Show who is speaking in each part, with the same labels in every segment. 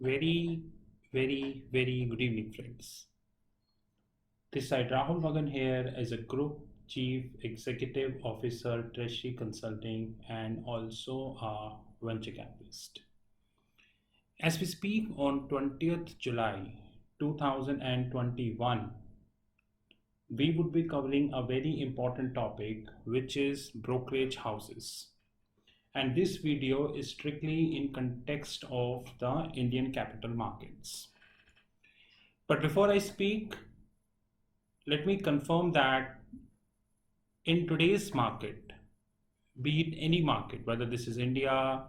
Speaker 1: Very, very good evening, friends. This side Rahul Magan here as a Group Chief Executive Officer, Treasury Consulting, and also a venture capitalist. As we speak on 20th July 2021, we would be covering a very important topic, which is brokerage houses. And this video is strictly in context of the Indian capital markets. But before I speak, let me confirm that in today's market, be it any market, whether this is India,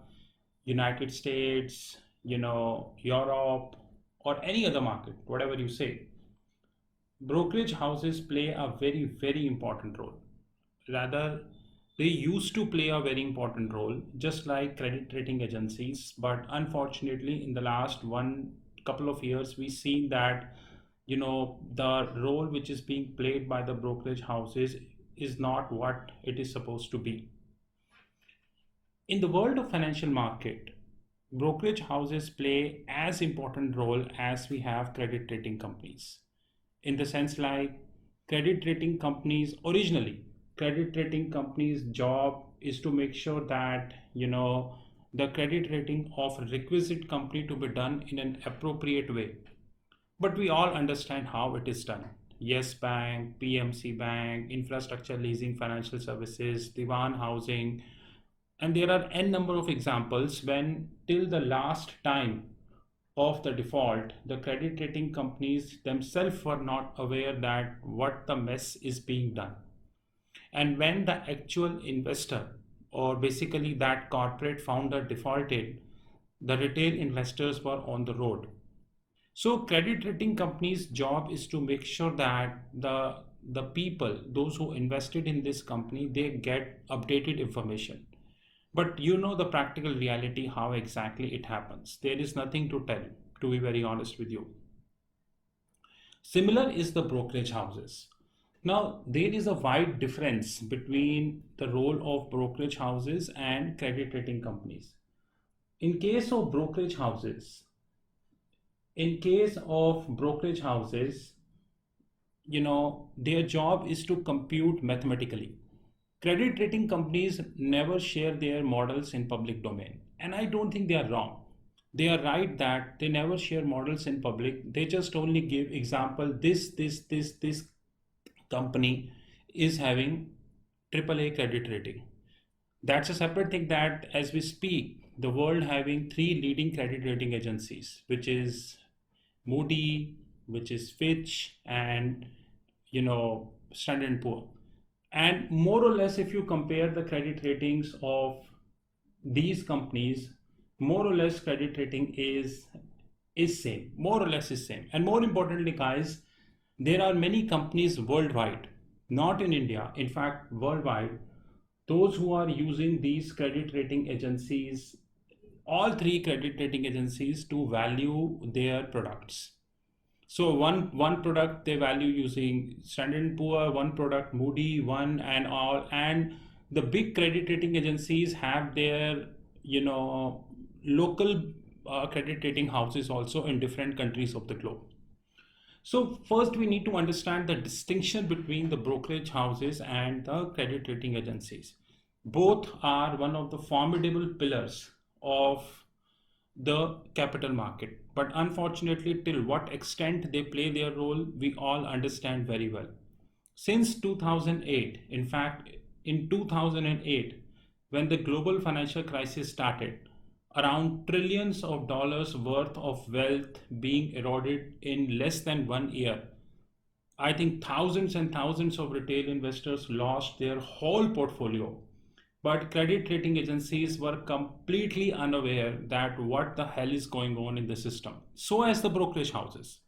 Speaker 1: United States, Europe, or any other market, whatever you say, brokerage houses play a very important role. Rather, they used to play a very important role, just like credit rating agencies. But unfortunately, in the last one couple of years, we've seen that the role which is being played by the brokerage houses is not what it is supposed to be. In the world of financial market, brokerage houses play as important role as we have credit rating companies. In the sense like credit rating companies, originally credit rating companies job is to make sure that the credit rating of requisite company to be done in an appropriate way, but we all understand how it is done. Yes Bank, PMC Bank, Infrastructure Leasing Financial Services, Diwan Housing, and there are n number of examples when till the last time of the default, the credit rating companies themselves were not aware that what the mess is being done. And when the actual investor, or basically that corporate founder, defaulted, the retail investors were on the road. So credit rating companies' job is to make sure that the people, those who invested in this company, they get updated information. But the practical reality, how exactly it happens. There is nothing to tell, to be very honest with you. Similar is the brokerage houses. Now, there is a wide difference between the role of brokerage houses and credit rating companies. In case of brokerage houses, in case of brokerage houses, their job is to compute mathematically. Credit rating companies never share their models in public domain, and I don't think they are wrong. They are right that they never share models in public. They just only give example, this company is having AAA credit rating. That's a separate thing. That as we speak, the world having three leading credit rating agencies, which is Moody, which is Fitch, and Standard and Poor. And more or less, if you compare the credit ratings of these companies, more or less credit rating is same, more or less is same. And more importantly, guys, there are many companies worldwide, not in India, in fact worldwide, those who are using these credit rating agencies, all three credit rating agencies, to value their products. So one product they value using Standard and Poor, one product Moody, one and all, and the big credit rating agencies have their local credit rating houses also in different countries of the globe. So first we need to understand the distinction between the brokerage houses and the credit rating agencies. Both are one of the formidable pillars of the capital market, but unfortunately till what extent they play their role, we all understand very well. Since 2008, in fact in 2008, when the global financial crisis started, around trillions of dollars worth of wealth being eroded in less than 1 year. I think thousands and thousands of retail investors lost their whole portfolio, but credit rating agencies were completely unaware that what the hell is going on in the system. So as the brokerage houses.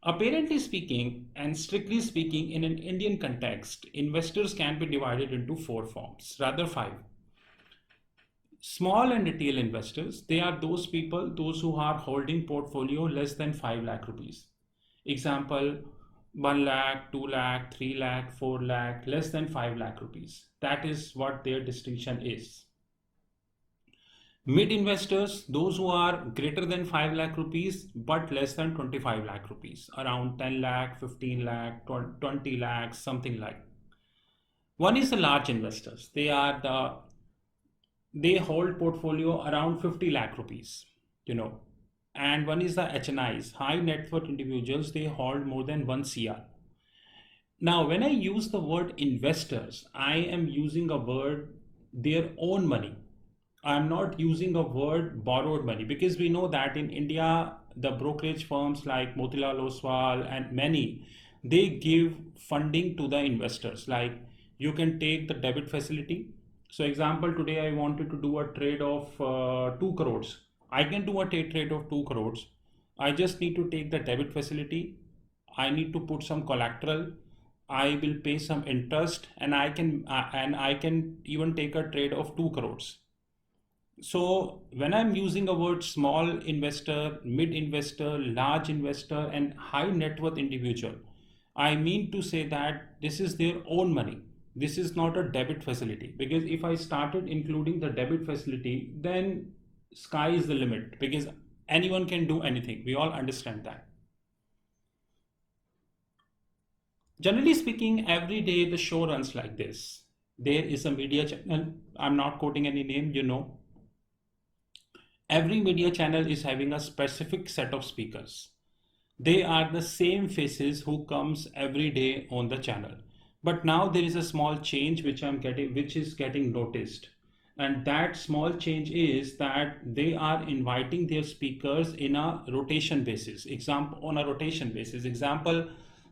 Speaker 1: Apparently speaking, and strictly speaking, in an Indian context, investors can be divided into four forms, rather five. Small and retail investors, they are those people, those who are holding portfolio less than 5 lakh rupees. Example, 1 lakh, 2 lakh, 3 lakh, 4 lakh, less than 5 lakh rupees. That is what their distinction is. Mid investors, those who are greater than 5 lakh rupees but less than 25 lakh rupees, around 10 lakh, 15 lakh, 20 lakhs, something like. One is the large investors. They hold portfolio around 50 lakh rupees, you know. And one is the HNIs, high net worth individuals, they hold more than 1 CR. Now, when I use the word investors, I am using a word their own money. I'm not using a word borrowed money, because we know that in India, the brokerage firms like Motilal Oswal and many, they give funding to the investors. Like, you can take the debit facility. So example, today I wanted to do a trade of 2 crores. I can do a trade of 2 crores. I just need to take the debit facility. I need to put some collateral. I will pay some interest, and I can even take a trade of 2 crores. So when I'm using a word small investor, mid investor, large investor, and high net worth individual, I mean to say that this is their own money. This is not a debit facility, because if I started including the debit facility, then sky is the limit, because anyone can do anything. We all understand that. Generally speaking, every day the show runs like this. There is a media channel. I'm not quoting any name, you know. Every media channel is having a specific set of speakers. They are the same faces who comes every day on the channel. But now there is a small change which is getting noticed. And that small change is that they are inviting their speakers in a rotation basis. Example,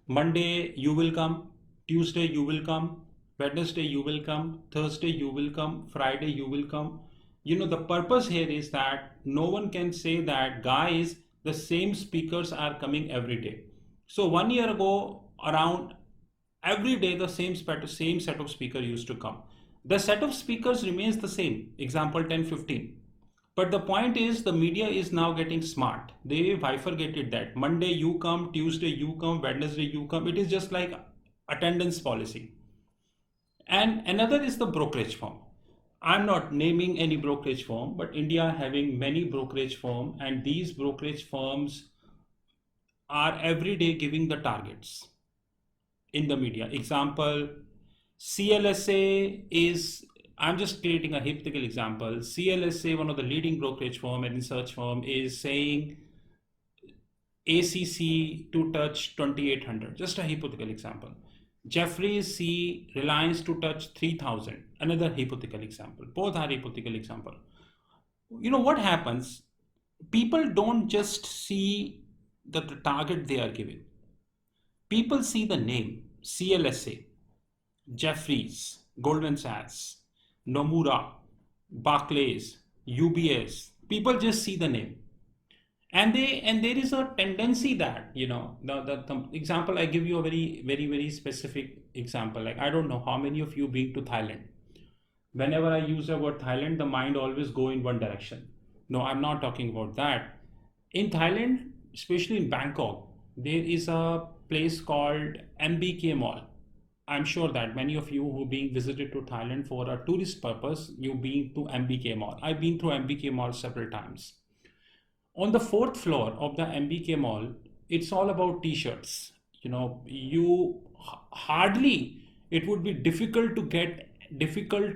Speaker 1: Monday you will come, Tuesday you will come, Wednesday you will come, Thursday you will come, Friday you will come. You know, the purpose here is that no one can say that, guys, the same speakers are coming every day. So 1 year ago, around every day the same set of speaker used to come. The set of speakers remains the same. Example 10, 15. But the point is, the media is now getting smart. They bifurcated that. Monday you come, Tuesday you come, Wednesday you come. It is just like attendance policy. And another is the brokerage firm. I'm not naming any brokerage firm, but India having many brokerage firm, and these brokerage firms are every day giving the targets in the media. Example, CLSA is, I'm just creating a hypothetical example. CLSA, one of the leading brokerage firm and research firm, is saying ACC to touch 2800. Just a hypothetical example. Jeffries see Reliance to touch 3000. Another hypothetical example. Both are hypothetical example. You know what happens? People don't just see the target they are given. People see the name CLSA, Jeffries, Goldman Sachs, Nomura, Barclays, UBS. People just see the name. And there is a tendency that, you know, the example I give you, a very specific example. Like, I don't know how many of you been to Thailand. Whenever I use the word Thailand, the mind always go in one direction. No, I'm not talking about that. In Thailand, especially in Bangkok, there is a place called MBK Mall. I'm sure that many of you who being visited to Thailand for a tourist purpose, you've been to MBK Mall. I've been through MBK Mall several times. On the fourth floor of the MBK Mall, it's all about t-shirts. You know, hardly, it would be difficult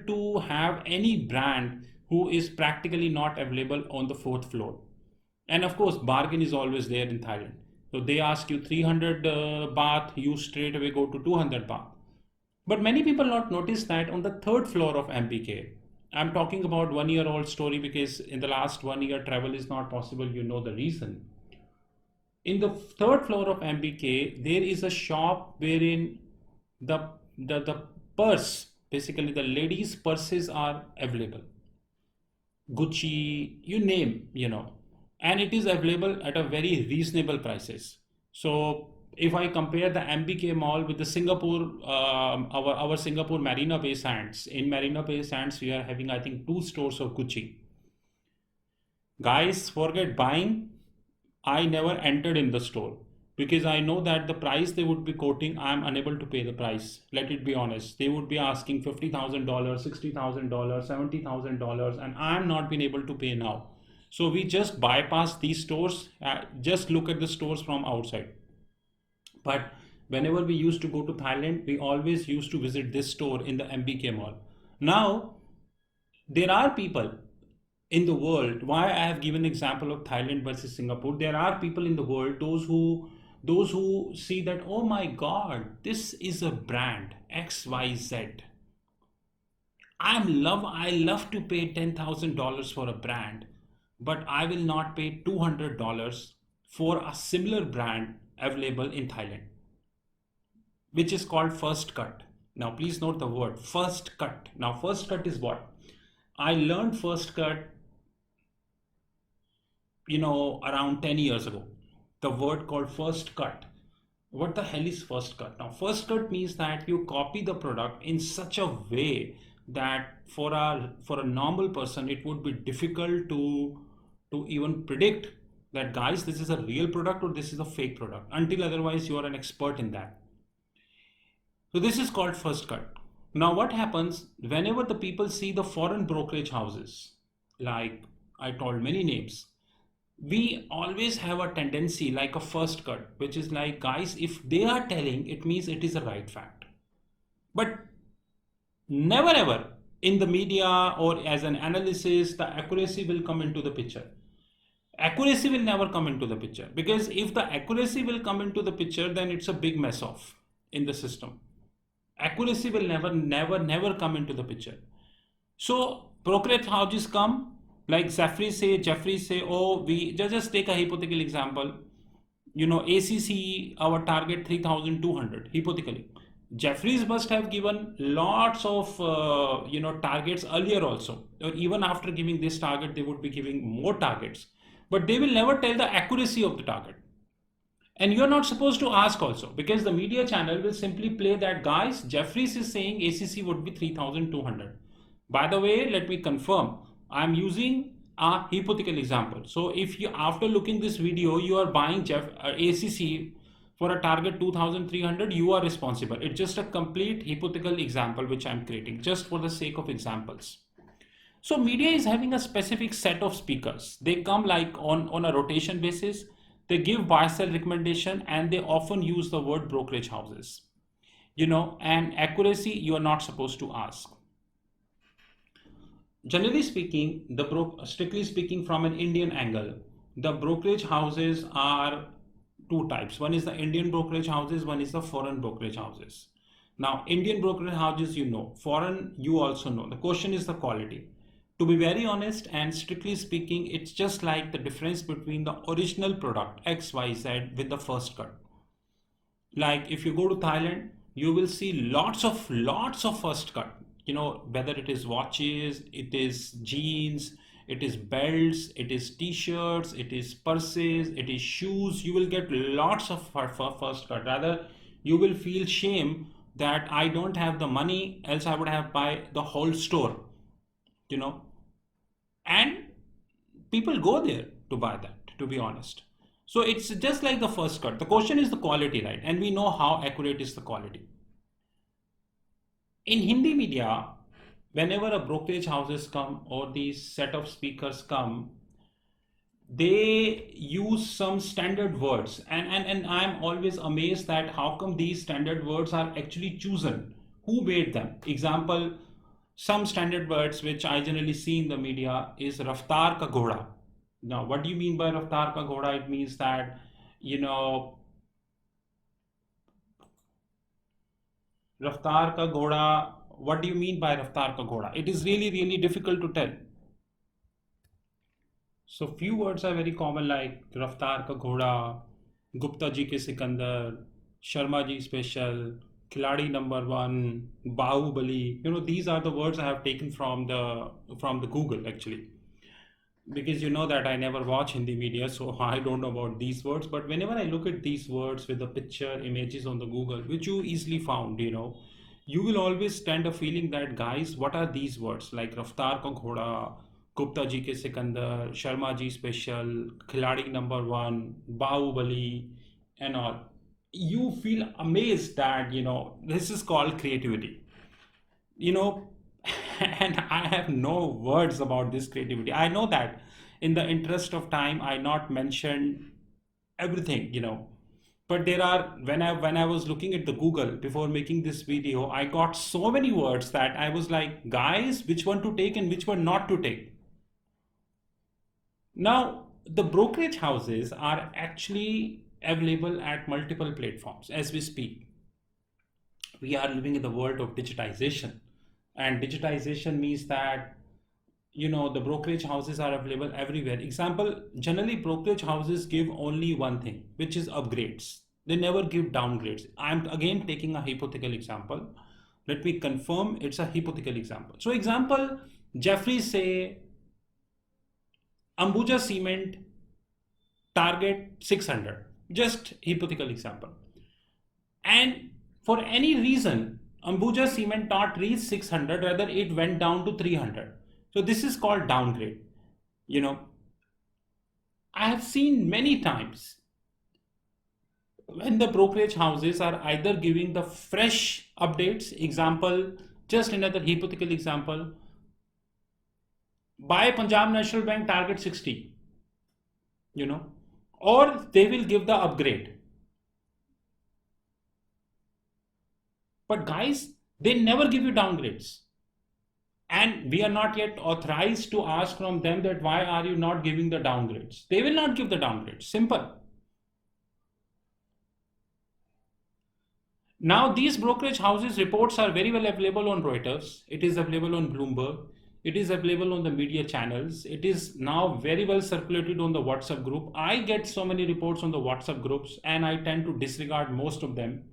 Speaker 1: to have any brand who is practically not available on the fourth floor. And of course, bargain is always there in Thailand. So they ask you 300 baht, you straight away go to 200 baht. But many people not notice that on the third floor of MBK, I'm talking about 1 year old story, because in the last 1 year travel is not possible. You know the reason. In the third floor of MBK, there is a shop wherein the purse, basically the ladies' purses are available. Gucci, you name, you know, and it is available at a very reasonable prices. So if I compare the MBK Mall with the Singapore, our Singapore Marina Bay Sands, in Marina Bay Sands we are having, I think, 2 stores of Gucci. Guys, forget buying. I never entered in the store, because I know that the price they would be quoting, I'm unable to pay the price. Let it be honest. They would be asking $50,000, $60,000, $70,000, and I'm not been able to pay now. So we just bypass these stores, just look at the stores from outside. But whenever we used to go to Thailand, we always used to visit this store in the MBK mall. Now, there are people in the world, why I have given example of Thailand versus Singapore, there are people in the world, those who see that, oh my God, this is a brand XYZ. I love to pay $10,000 for a brand, but I will not pay $200 for a similar brand available in Thailand, which is called First Cut. Now, please note the word First Cut. Now, First Cut is what? I learned First Cut, around 10 years ago. The word called First Cut. What the hell is First Cut? Now, First Cut means that you copy the product in such a way that for a normal person, it would be difficult to even predict that, guys, this is a real product or this is a fake product, until otherwise you are an expert in that. So this is called First Cut. Now what happens whenever the people see the foreign brokerage houses, like I told many names, we always have a tendency like a First Cut, which is like, guys, if they are telling, it means it is a right fact. But never ever in the media or as an analysis, the accuracy will come into the picture. Accuracy will never come into the picture, because if the accuracy will come into the picture, then it's a big mess off in the system. Accuracy will never come into the picture. So brokerage houses come, like Jeffrey say, oh, we just take a hypothetical example. ACC, our target 3,200, hypothetically. Jeffries must have given lots of targets earlier also, or even after giving this target, they would be giving more targets, but they will never tell the accuracy of the target. And you're not supposed to ask also, because the media channel will simply play that, guys, Jeffries is saying ACC would be 3,200. By the way, let me confirm, I'm using a hypothetical example. So if you, after looking this video, you are buying ACC for a target 2,300, you are responsible. It's just a complete hypothetical example which I'm creating just for the sake of examples. So media is having a specific set of speakers. They come like on a rotation basis. They give buy sell recommendation, and they often use the word brokerage houses. And accuracy you are not supposed to ask. Generally speaking, strictly speaking from an Indian angle, the brokerage houses are two types. One is the Indian brokerage houses, one is the foreign brokerage houses. Now, Indian brokerage houses, foreign, you also know. The question is the quality. To be very honest and strictly speaking, it's just like the difference between the original product XYZ with the First Cut. Like if you go to Thailand, you will see lots of First Cut, whether it is watches, it is jeans, it is belts, it is t-shirts, it is purses, it is shoes. You will get lots of First Cut. Rather, you will feel shame that I don't have the money, else I would have buy the whole store, and people go there to buy that, to be honest. So it's just like the First Cut. The question is the quality, right? And we know how accurate is the quality. In Hindi media, whenever a brokerage houses come or these set of speakers come, they use some standard words, and I'm always amazed that how come these standard words are actually chosen, who made them. Example, some standard words which I generally see in the media is Raftar ka ghoda. Now, what do you mean by Raftar ka ghoda? It means that, Raftar ka ghoda, what do you mean by Raftar ka ghoda? It is really, really difficult to tell. So few words are very common, like Raftar ka ghoda, Gupta ji ke Sikandar, Sharma ji special, Khiladi number one, Bahubali. These are the words I have taken from the Google actually, because that I never watch Hindi media, so I don't know about these words. But whenever I look at these words with the picture images on the Google, which you easily found, you will always stand a feeling that, guys, what are these words like Raftar ka ghoda, Gupta ji ke Sikandar, Sharma ji special, Khiladi number one, Bahubali, and all, you feel amazed that, this is called creativity, you know. And I have no words about this creativity. I know that in the interest of time, I not mention everything, but there are, when I was looking at the Google before making this video, I got so many words that I was like, guys, which one to take and which one not to take. Now, the brokerage houses are actually available at multiple platforms as we speak. We are living in the world of digitization, and digitization means that, the brokerage houses are available everywhere. Example, generally brokerage houses give only one thing, which is upgrades. They never give downgrades. I'm again taking a hypothetical example. Let me confirm it's a hypothetical example. So example, Jeffries say Ambuja Cement target 600, just hypothetical example. And for any reason, Ambuja Cement not reach 600, rather it went down to 300. So this is called downgrade. I have seen many times when the brokerage houses are either giving the fresh updates, example, just another hypothetical example, buy Punjab National Bank target 60, or they will give the upgrade. But guys, they never give you downgrades. And we are not yet authorized to ask from them that why are you not giving the downgrades? They will not give the downgrades. Simple. Now these brokerage houses reports are very well available on Reuters. It is available on Bloomberg. It is available on the media channels. It is now very well circulated on the WhatsApp group. I get so many reports on the WhatsApp groups and I tend to disregard most of them.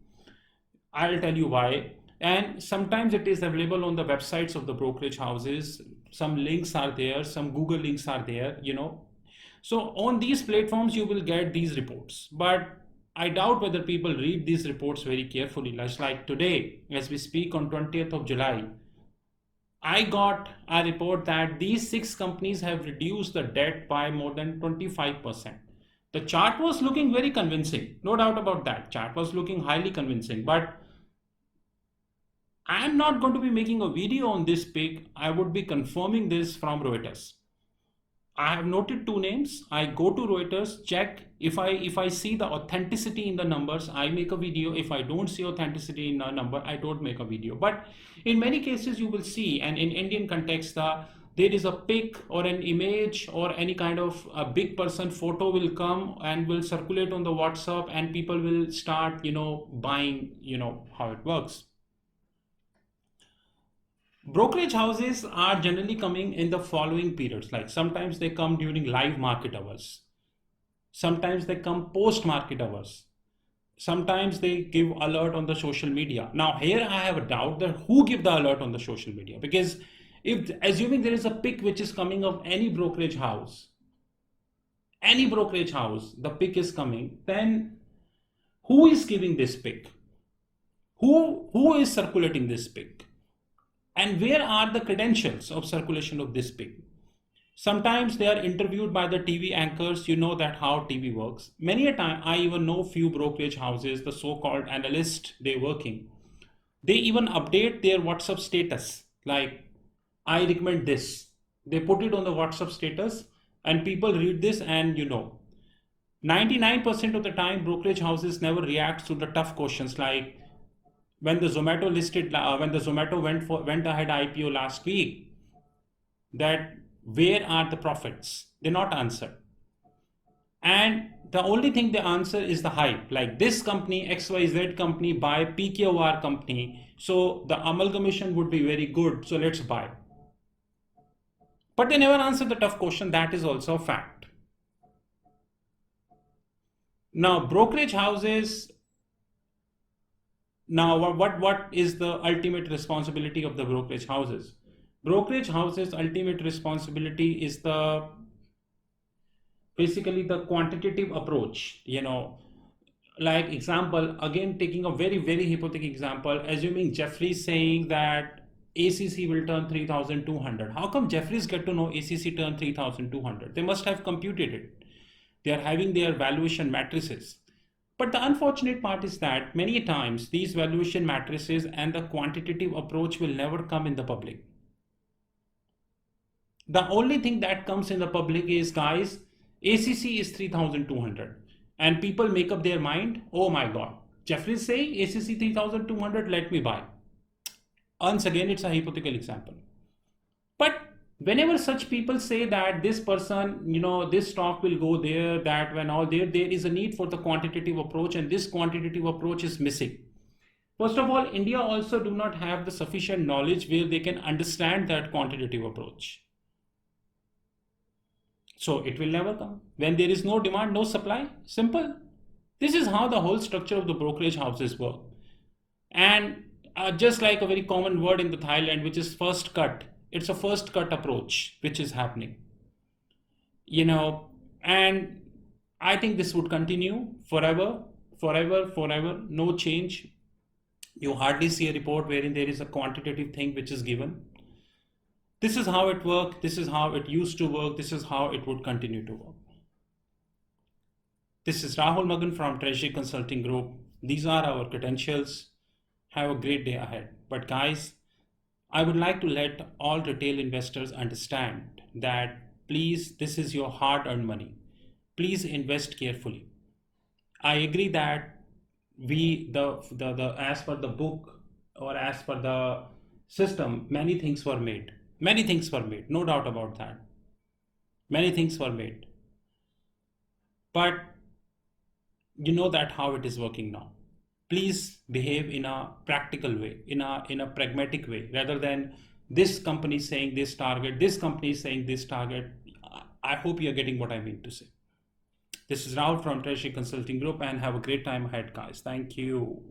Speaker 1: I'll tell you why. And sometimes it is available on the websites of the brokerage houses. Some links are there, some Google links are there, So on these platforms, you will get these reports. But I doubt whether people read these reports very carefully. Just like today, as we speak on 20th of July, I got a report that these 6 companies have reduced the debt by more than 25%. The chart was looking very convincing. No doubt about that. Chart was looking highly convincing. But I am not going to be making a video on this pick. I would be confirming this from Reuters. I have noted 2 names. I go to Reuters, check. If I see the authenticity in the numbers, I make a video. If I don't see authenticity in a number, I don't make a video. But in many cases, you will see, and in Indian context, there is a pic or an image or any kind of a big person photo will come and will circulate on the WhatsApp, and people will start, buying, how it works. Brokerage houses are generally coming in the following periods. Like sometimes they come during live market hours. Sometimes they come post market hours. Sometimes they give alert on the social media. Now here I have a doubt that who give the alert on the social media, because if assuming there is a pick which is coming of any brokerage house, the pick is coming, then who is giving this pick? Who is circulating this pick? And where are the credentials of circulation of this pic? Sometimes they are interviewed by the TV anchors. You know that how TV works. Many a time, I even know few brokerage houses, the so-called analyst, they working. They even update their WhatsApp status. Like, I recommend this. They put it on the WhatsApp status and people read this, and 99% of the time, brokerage houses never react to the tough questions like, when the Zomato went ahead IPO last week, that where are the profits? They're not answered. And the only thing they answer is the hype, like this company, XYZ company, buy PKOR company. So the amalgamation would be very good. So let's buy. But they never answer the tough question. That is also a fact. Now, brokerage houses. Now, what is the ultimate responsibility of the brokerage houses? Brokerage houses' ultimate responsibility is basically the quantitative approach. Like example, again taking a very, very hypothetical example, assuming Jeffries saying that ACC will turn 3,200. How come Jeffries get to know ACC turn 3,200? They must have computed it. They are having their valuation matrices. But the unfortunate part is that many times these valuation matrices and the quantitative approach will never come in the public. The only thing that comes in the public is, guys, ACC is 3,200. And people make up their mind, oh my God, Jeffrey's saying ACC 3,200, let me buy. Once again, it's a hypothetical example. But whenever such people say that this person, this stock will go there, that when all there is a need for the quantitative approach, and this quantitative approach is missing. First of all, India also do not have the sufficient knowledge where they can understand that quantitative approach. So it will never come. When there is no demand, no supply, simple. This is how the whole structure of the brokerage houses work. And just like a very common word in the Thailand, which is first cut, it's a first cut approach which is happening. And I think this would continue forever, forever, forever, no change. You hardly see a report wherein there is a quantitative thing which is given. This is how it worked. This is how it used to work. This is how it would continue to work. This is Rahul Magan from Treasury Consulting Group. These are our credentials. Have a great day ahead. But guys, I would like to let all retail investors understand that please, this is your hard-earned money. Please invest carefully. I agree that as per the book or as per the system, many things were made. Many things were made, no doubt about that. Many things were made. But you know that how it is working now. Please behave in a practical way, in a pragmatic way, rather than this company saying this target, this company saying this target. I hope you're getting what I mean to say. This is Rahul from Treasury Consulting Group, and have a great time ahead, guys. Thank you.